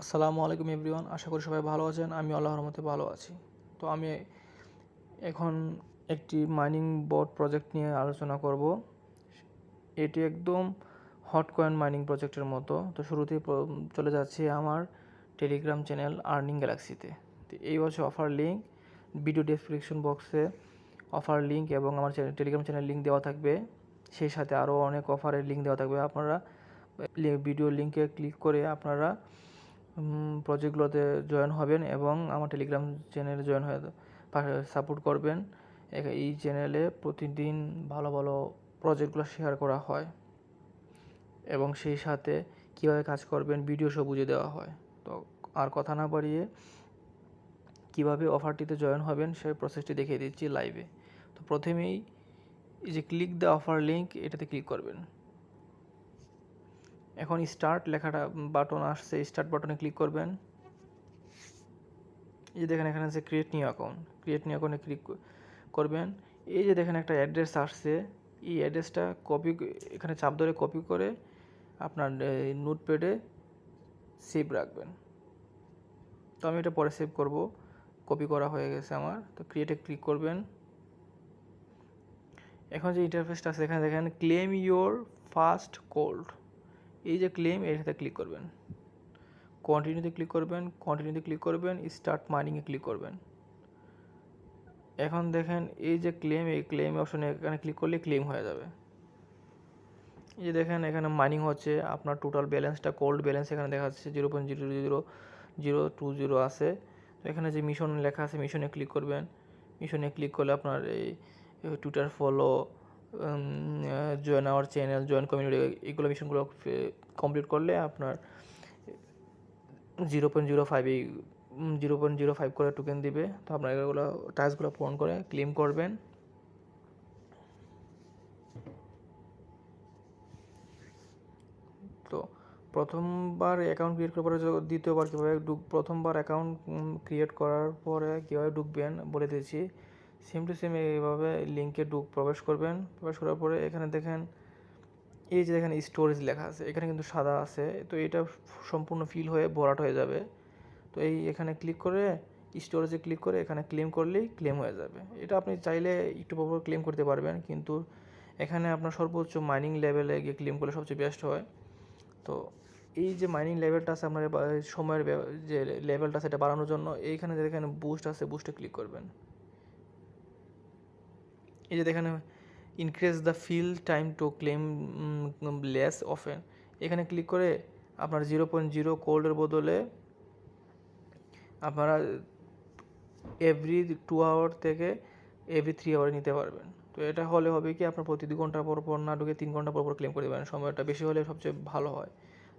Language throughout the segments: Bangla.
আসসালামু আলাইকুম এভরিওয়ান, আশা করি সবাই ভালো আছেন। আমি আল্লাহর রহমতে ভালো আছি। তো আমি এখন একটি মাইনিং বোট প্রজেক্ট নিয়ে আলোচনা করব। এটি একদম হট কয়েন মাইনিং প্রজেক্টের মতো। তো শুরুতেই চলে যাচ্ছি আমার টেলিগ্রাম চ্যানেল আর্নিং গ্যালাক্সিতে। তো এই হচ্ছে অফার লিঙ্ক, ভিডিও ডেসক্রিপশন বক্সে অফার লিঙ্ক এবং আমার টেলিগ্রাম চ্যানেল লিঙ্ক দেওয়া থাকবে। সেই সাথে আরও অনেক অফারের লিঙ্ক দেওয়া থাকবে। আপনারা ভিডিও লিঙ্কে ক্লিক করে আপনারা প্রজেক্টগুলোতে জয়েন হবেন এবং আমার টেলিগ্রাম চ্যানেলে জয়েন হয়ে সাপোর্ট করবেন। এই চ্যানেলে প্রতিদিন ভালো ভালো প্রজেক্টগুলো শেয়ার করা হয় এবং সেই সাথে কীভাবে কাজ করবেন ভিডিও সব বুঝিয়ে দেওয়া হয়। তো আর কথা না বাড়িয়ে কীভাবে অফারটিতে জয়েন হবেন সেই প্রসেসটি দেখিয়ে দিচ্ছি লাইভে। তো প্রথমেই এই যে ক্লিক দ্য অফার লিঙ্ক, এটাতে ক্লিক করবেন। এখন স্টার্ট লেখাটা বাটন আসছে, স্টার্ট বাটনে ক্লিক করবেন। এই যে দেখেন এখানে আছে create new account, create new অ্যাকাউন্টে ক্লিক করবেন। এই যে দেখেন একটা অ্যাড্রেস আসছে, এই অ্যাড্রেসটা কপি, এখানে চাপ ধরে কপি করে আপনার নোটপ্যাডে সেভ রাখবেন। তো আমি এটা পরে সেভ করব, কপি করা হয়ে গেছে আমার। তো ক্রিয়েটে ক্লিক করবেন। এখন যে ইন্টারফেসটা আছে এখানে দেখেন ক্লেম ইওর ফার্স্ট কোল্ড, এই যে ক্লেম এটাতে ক্লিক করবেন। কন্টিনিউতে ক্লিক করবেন, কন্টিনিউতে ক্লিক করবেন, স্টার্ট মাইনিংয়ে ক্লিক করবেন। এখন দেখেন এই যে ক্লেম, এই ক্লেম অপশনে এখানে ক্লিক করলে ক্লেম হয়ে যাবে। এই যে দেখেন এখানে মাইনিং হচ্ছে, আপনার টোটাল ব্যালেন্সটা কোল্ড ব্যালেন্স এখানে দেখাচ্ছে 0.00020 আছে। তো এখানে যে মিশন লেখা আছে মিশনে ক্লিক করবেন। মিশনে ক্লিক করলে আপনার এই Twitter follow, join our channel, join community, এইগুলো মিশনগুলো কমপ্লিট করলে আপনার 0.05 করে টোকেন দিবে। তো আপনার এগুলো টাস্কগুলো পূরণ করে ক্লেম করবেন। তো প্রথমবার অ্যাকাউন্ট ক্রিয়েট করার পরে দ্বিতীয়বার কীভাবে প্রথমবার অ্যাকাউন্ট ক্রিয়েট করার পরে কীভাবে ঢুকবেন বলে দিয়েছি। সেম টু সেম এইভাবে লিঙ্কে প্রবেশ করবেন। প্রবেশ করার পরে এখানে দেখেন এই যে এখানে স্টোরেজ লেখা আছে, এখানে কিন্তু সাদা আছে। তো এটা সম্পূর্ণ ফিল হয়ে ভরাট হয়ে যাবে। তো এখানে ক্লিক করে স্টোরেজে ক্লিক করে এখানে ক্লেম করলেই ক্লেম হয়ে যাবে। এটা আপনি চাইলে একটু পর ক্লেম করতে পারবেন, কিন্তু এখানে আপনার সর্বোচ্চ মাইনিং লেভেলে গিয়ে ক্লেম করলে সবচেয়ে বেস্ট হয়। তো এই যে মাইনিং লেভেলটা আছে আপনার সময়ের যে লেভেলটা সেটা বাড়ানোর জন্য এইখানে যে এখানে বুস্ট আছে, বুস্টে ক্লিক করবেন। এই যে দেখেন increase the fill time to claim less often, এখানে ক্লিক করে আপনার 0.0 কোল্ডের বদলে আপনারা এভরি 2 আওয়ার থেকে এভরি 3 আওয়ারে নিতে পারবেন। তো এটা হলে হবে কি আপনার প্রতি 2 ঘন্টা পর পর না ঢুকে 3 ঘন্টা পর পর ক্লেম করে দেবেন। সময়টা বেশি হলে সবচেয়ে ভালো হয়।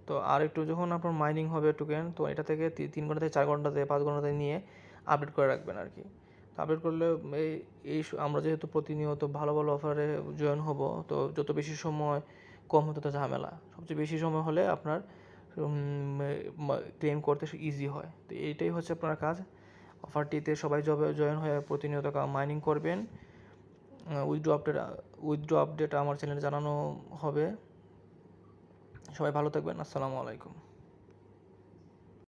তো আর একটু যখন আপনার মাইনিং হবে টোকেন, তো এটা থেকে 3 ঘন্টা থেকে 4 ঘন্টাতে 5 ঘন্টাতে নিয়ে আপডেট করে রাখবেন আর কি। তো আপডেট করলে এই আমরা যেহেতু প্রতিনিয়ত ভালো ভালো অফারে জয়েন হব, তো যত বেশি সময় কম হতো তো ঝামেলা, সবচেয়ে বেশি সময় হলে আপনার ক্লেম করতে ইজি হয়। তো এইটাই হচ্ছে আপনার কাজ। অফারটিতে সবাই জয়েন হয়ে প্রতিনিয়ত মাইনিং করবেন। উইথড্র আপডেট আমার চ্যানেলে জানানো হবে। সবাই ভালো থাকবেন। আসসালামু আলাইকুম।